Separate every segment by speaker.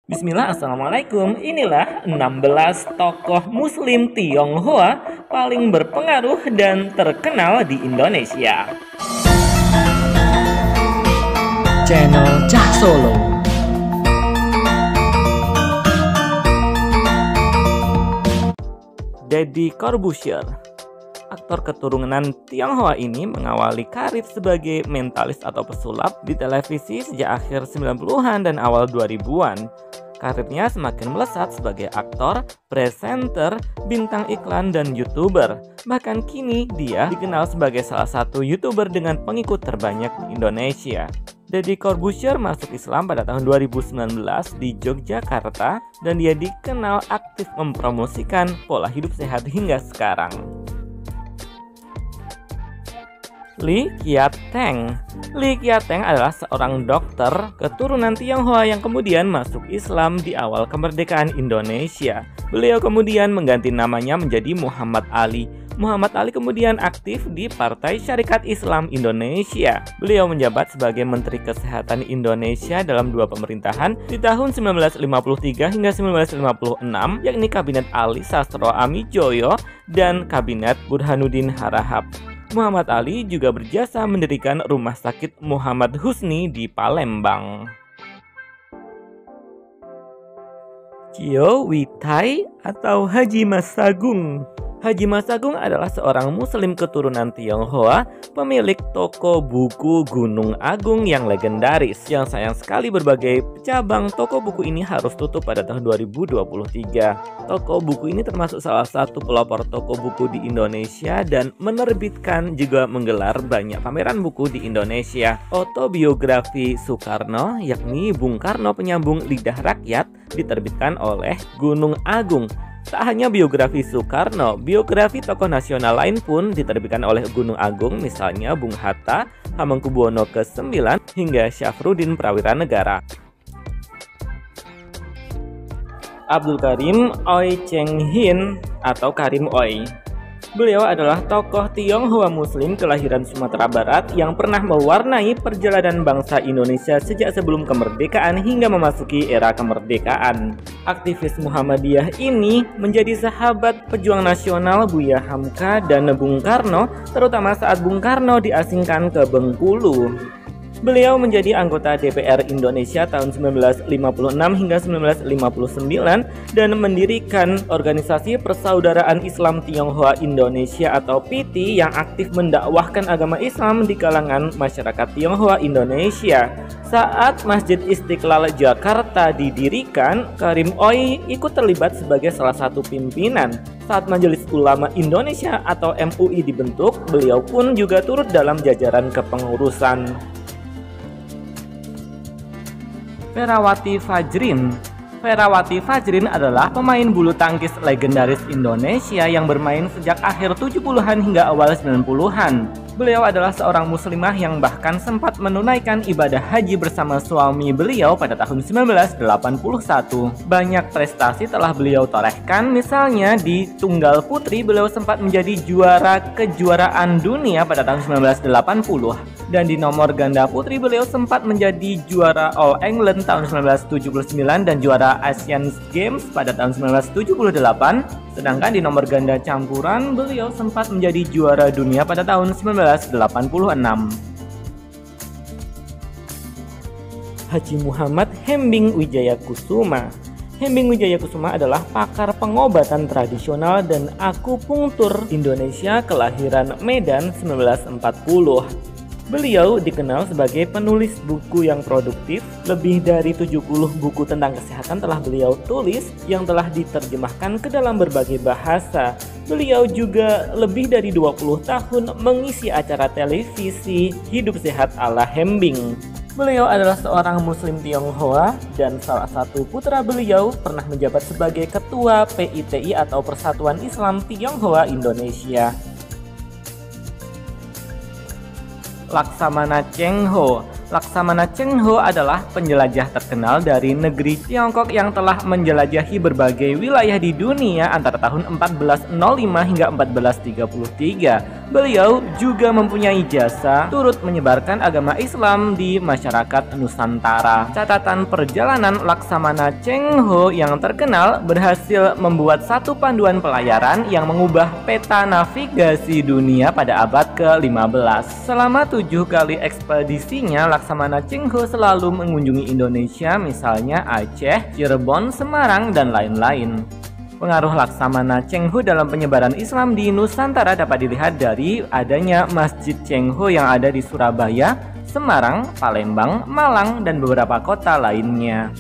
Speaker 1: Bismillah, Assalamualaikum. Inilah 16 tokoh muslim Tionghoa paling berpengaruh dan terkenal di Indonesia.
Speaker 2: Channel Cah Solo.
Speaker 1: Deddy Corbuzier, aktor keturunan Tionghoa ini mengawali karir sebagai mentalis atau pesulap di televisi sejak akhir 90-an dan awal 2000-an. Karirnya semakin melesat sebagai aktor, presenter, bintang iklan, dan YouTuber. Bahkan kini dia dikenal sebagai salah satu YouTuber dengan pengikut terbanyak di Indonesia. Deddy Corbuzier masuk Islam pada tahun 2019 di Yogyakarta dan dia dikenal aktif mempromosikan pola hidup sehat hingga sekarang. Li Qiateng. Li Qiateng adalah seorang dokter keturunan Tionghoa yang kemudian masuk Islam di awal kemerdekaan Indonesia. Beliau kemudian mengganti namanya menjadi Muhammad Ali. Muhammad Ali kemudian aktif di Partai Syarikat Islam Indonesia. Beliau menjabat sebagai Menteri Kesehatan Indonesia dalam dua pemerintahan di tahun 1953 hingga 1956, yakni Kabinet Ali Sastro Amijoyo dan Kabinet Burhanuddin Harahap. Muhammad Ali juga berjasa mendirikan Rumah Sakit Muhammad Husni di Palembang. Cio Witai atau Haji Mas Sagung. Haji Mas Sagung adalah seorang muslim keturunan Tionghoa, pemilik toko buku Gunung Agung yang legendaris. Yang sayang sekali berbagai cabang toko buku ini harus tutup pada tahun 2023. Toko buku ini termasuk salah satu pelopor toko buku di Indonesia dan menerbitkan juga menggelar banyak pameran buku di Indonesia. Autobiografi Soekarno, yakni Bung Karno Penyambung Lidah Rakyat, diterbitkan oleh Gunung Agung. Tak hanya biografi Soekarno, biografi tokoh nasional lain pun diterbitkan oleh Gunung Agung, misalnya Bung Hatta, Hamengkubuwono ke-9, hingga Syafruddin Prawira Negara. Abdul Karim Oi Cheng Hin atau Karim Oi. Beliau adalah tokoh Tionghoa Muslim kelahiran Sumatera Barat yang pernah mewarnai perjalanan bangsa Indonesia sejak sebelum kemerdekaan hingga memasuki era kemerdekaan. Aktivis Muhammadiyah ini menjadi sahabat pejuang nasional Buya Hamka dan Bung Karno, terutama saat Bung Karno diasingkan ke Bengkulu. Beliau menjadi anggota DPR Indonesia tahun 1956 hingga 1959 dan mendirikan Organisasi Persaudaraan Islam Tionghoa Indonesia atau PITI yang aktif mendakwahkan agama Islam di kalangan masyarakat Tionghoa Indonesia. Saat Masjid Istiqlal Jakarta didirikan, Karim Oi ikut terlibat sebagai salah satu pimpinan. Saat Majelis Ulama Indonesia atau MUI dibentuk, beliau pun juga turut dalam jajaran kepengurusan. Ferawati Fajrin. Ferawati Fajrin adalah pemain bulu tangkis legendaris Indonesia yang bermain sejak akhir 70-an hingga awal 90-an. Beliau adalah seorang muslimah yang bahkan sempat menunaikan ibadah haji bersama suami beliau pada tahun 1981. Banyak prestasi telah beliau torehkan, misalnya di tunggal putri beliau sempat menjadi juara kejuaraan dunia pada tahun 1980. Dan di nomor ganda putri beliau sempat menjadi juara All England tahun 1979 dan juara Asian Games pada tahun 1978. Sedangkan di nomor ganda campuran beliau sempat menjadi juara dunia pada tahun 1986. Haji Muhammad Hembing Wijayakusuma. Hembing Wijayakusuma adalah pakar pengobatan tradisional dan akupunktur Indonesia kelahiran Medan 1940. Beliau dikenal sebagai penulis buku yang produktif. Lebih dari 70 buku tentang kesehatan telah beliau tulis yang telah diterjemahkan ke dalam berbagai bahasa. Beliau juga lebih dari 20 tahun mengisi acara televisi Hidup Sehat ala Hembing. Beliau adalah seorang muslim Tionghoa dan salah satu putra beliau pernah menjabat sebagai ketua PITI atau Persatuan Islam Tionghoa Indonesia. Laksamana Cheng Ho. Laksamana Cheng Ho adalah penjelajah terkenal dari negeri Tiongkok yang telah menjelajahi berbagai wilayah di dunia antara tahun 1405 hingga 1433. beliau juga mempunyai jasa turut menyebarkan agama Islam di masyarakat Nusantara. Catatan perjalanan Laksamana Cheng Ho yang terkenal berhasil membuat satu panduan pelayaran yang mengubah peta navigasi dunia pada abad ke-15. Selama 7 kali ekspedisinya, Laksamana Cheng Ho selalu mengunjungi Indonesia, misalnya Aceh, Cirebon, Semarang, dan lain-lain. Pengaruh Laksamana Cheng Ho dalam penyebaran Islam di Nusantara dapat dilihat dari adanya Masjid Cheng Ho yang ada di Surabaya, Semarang, Palembang, Malang, dan beberapa kota lainnya.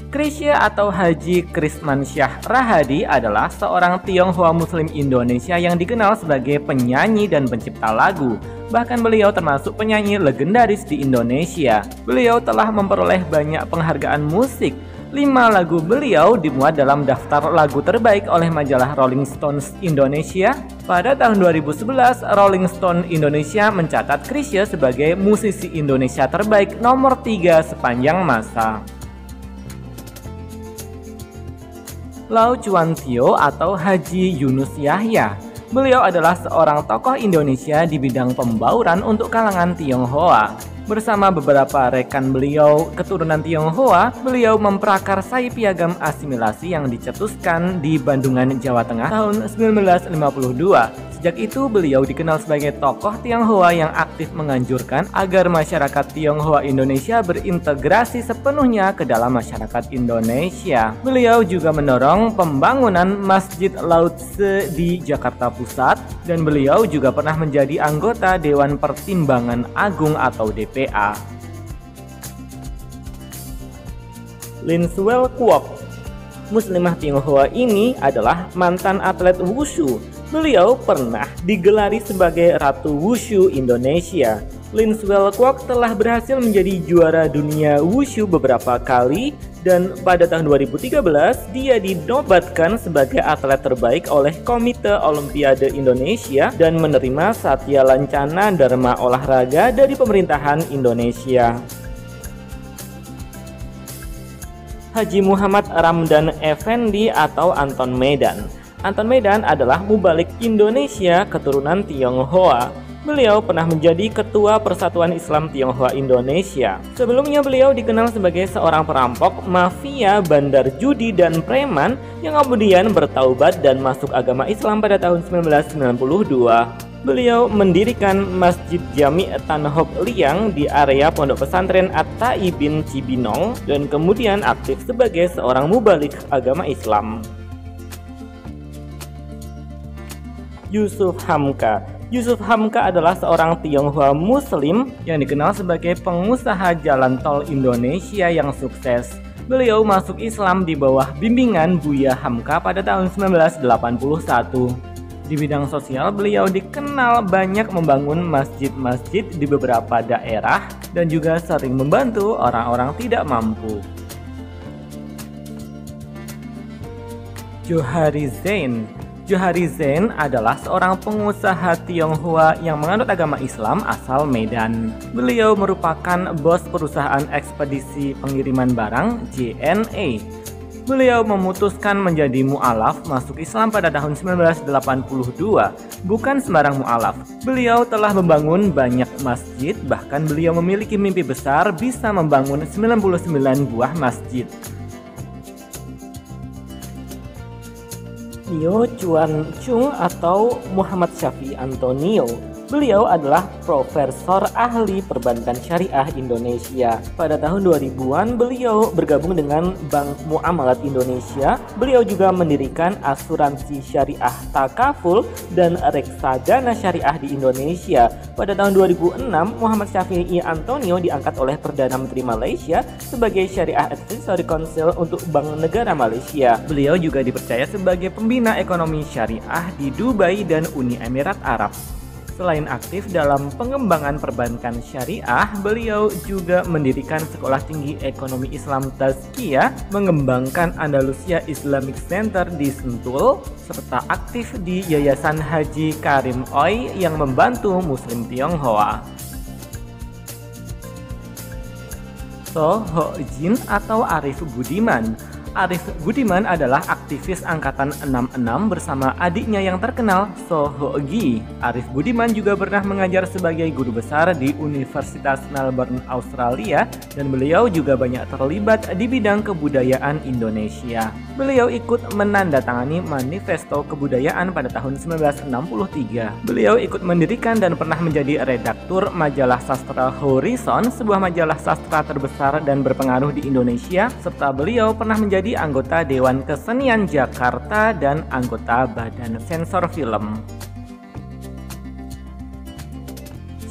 Speaker 1: Krisya atau Haji Krismansyah Rahadi adalah seorang Tionghoa Muslim Indonesia yang dikenal sebagai penyanyi dan pencipta lagu. Bahkan beliau termasuk penyanyi legendaris di Indonesia. Beliau telah memperoleh banyak penghargaan musik. 5 lagu beliau dimuat dalam daftar lagu terbaik oleh majalah Rolling Stones Indonesia. Pada tahun 2011, Rolling Stone Indonesia mencatat Krisya sebagai musisi Indonesia terbaik nomor 3 sepanjang masa. Lau Chuan Tio atau Haji Yunus Yahya. Beliau adalah seorang tokoh Indonesia di bidang pembauran untuk kalangan Tionghoa. Bersama beberapa rekan beliau keturunan Tionghoa, beliau memprakarsai piagam asimilasi yang dicetuskan di Bandungan, Jawa Tengah tahun 1952. Sejak itu beliau dikenal sebagai tokoh Tionghoa yang aktif menganjurkan agar masyarakat Tionghoa Indonesia berintegrasi sepenuhnya ke dalam masyarakat Indonesia. Beliau juga mendorong pembangunan Masjid Lao Tse di Jakarta Pusat, dan beliau juga pernah menjadi anggota Dewan Pertimbangan Agung atau DPA. Lin Swell Kwok. Muslimah Tionghoa ini adalah mantan atlet wushu. Beliau pernah digelari sebagai Ratu Wushu Indonesia. Lin Swell Kwok telah berhasil menjadi juara dunia wushu beberapa kali, dan pada tahun 2013 dia dinobatkan sebagai atlet terbaik oleh Komite Olimpiade Indonesia dan menerima Satya Lancana Dharma Olahraga dari pemerintahan Indonesia. Haji Muhammad Ramdan Effendi atau Anton Medan. Anton Medan adalah mubalik Indonesia keturunan Tionghoa. Beliau pernah menjadi Ketua Persatuan Islam Tionghoa Indonesia. Sebelumnya beliau dikenal sebagai seorang perampok, mafia, bandar judi, dan preman yang kemudian bertaubat dan masuk agama Islam pada tahun 1992. Beliau mendirikan Masjid Jami Tan Hock Liang di area Pondok Pesantren At-Taibin Cibinong dan kemudian aktif sebagai seorang mubalik agama Islam. Yusuf Hamka. Yusuf Hamka adalah seorang Tionghoa Muslim yang dikenal sebagai pengusaha jalan tol Indonesia yang sukses. Beliau masuk Islam di bawah bimbingan Buya Hamka pada tahun 1981. Di bidang sosial, beliau dikenal banyak membangun masjid-masjid di beberapa daerah dan juga sering membantu orang-orang tidak mampu. Johari Zain. Johari Zain adalah seorang pengusaha Tionghoa yang menganut agama Islam asal Medan. Beliau merupakan bos perusahaan ekspedisi pengiriman barang JNE. Beliau memutuskan menjadi mu'alaf masuk Islam pada tahun 1982. Bukan sembarang mu'alaf. Beliau telah membangun banyak masjid, bahkan beliau memiliki mimpi besar bisa membangun 99 buah masjid. Nio Chuan Chung atau Muhammad Syafi Antonio. Beliau adalah profesor ahli perbankan syariah Indonesia. Pada tahun 2000-an beliau bergabung dengan Bank Muamalat Indonesia. Beliau juga mendirikan asuransi syariah Takaful dan reksadana syariah di Indonesia. Pada tahun 2006, Muhammad Syafi'i Antonio diangkat oleh Perdana Menteri Malaysia sebagai Syariah Advisory Council untuk Bank Negara Malaysia. Beliau juga dipercaya sebagai pembina ekonomi syariah di Dubai dan Uni Emirat Arab. Selain aktif dalam pengembangan perbankan syariah, beliau juga mendirikan Sekolah Tinggi Ekonomi Islam Tazkiyah, mengembangkan Andalusia Islamic Center di Sentul, serta aktif di Yayasan Haji Karim Oi yang membantu Muslim Tionghoa. So Ho Jin atau Arif Budiman. Arif Budiman adalah aktor aktivis angkatan 66 bersama adiknya yang terkenal So Ho-gi. Arif Budiman juga pernah mengajar sebagai guru besar di Universitas Melbourne, Australia, dan beliau juga banyak terlibat di bidang kebudayaan Indonesia. Beliau ikut menandatangani Manifesto Kebudayaan pada tahun 1963. Beliau ikut mendirikan dan pernah menjadi redaktur majalah sastra Horizon, sebuah majalah sastra terbesar dan berpengaruh di Indonesia, serta beliau pernah menjadi anggota Dewan Kesenian Jakarta dan anggota Badan Sensor Film.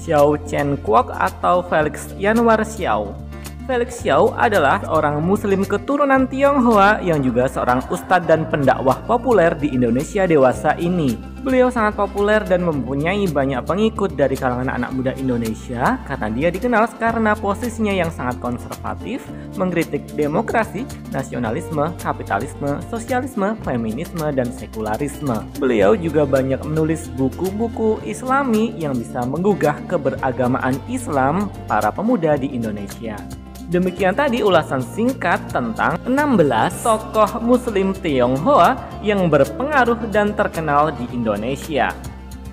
Speaker 1: Xiao Chen Kwok atau Felix Yanwar Xiao. Felix Xiao adalah seorang muslim keturunan Tionghoa yang juga seorang ustadz dan pendakwah populer di Indonesia dewasa ini. Beliau sangat populer dan mempunyai banyak pengikut dari kalangan anak muda Indonesia karena dia dikenal karena posisinya yang sangat konservatif, mengkritik demokrasi, nasionalisme, kapitalisme, sosialisme, feminisme, dan sekularisme. Beliau juga banyak menulis buku-buku Islami yang bisa menggugah keberagamaan Islam para pemuda di Indonesia. Demikian tadi ulasan singkat tentang 16 tokoh muslim Tionghoa yang berpengaruh dan terkenal di Indonesia.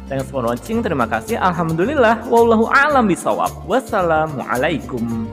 Speaker 1: Thanks for watching, terima kasih, alhamdulillah, wallahu a'lam bishawab. Wassalamualaikum.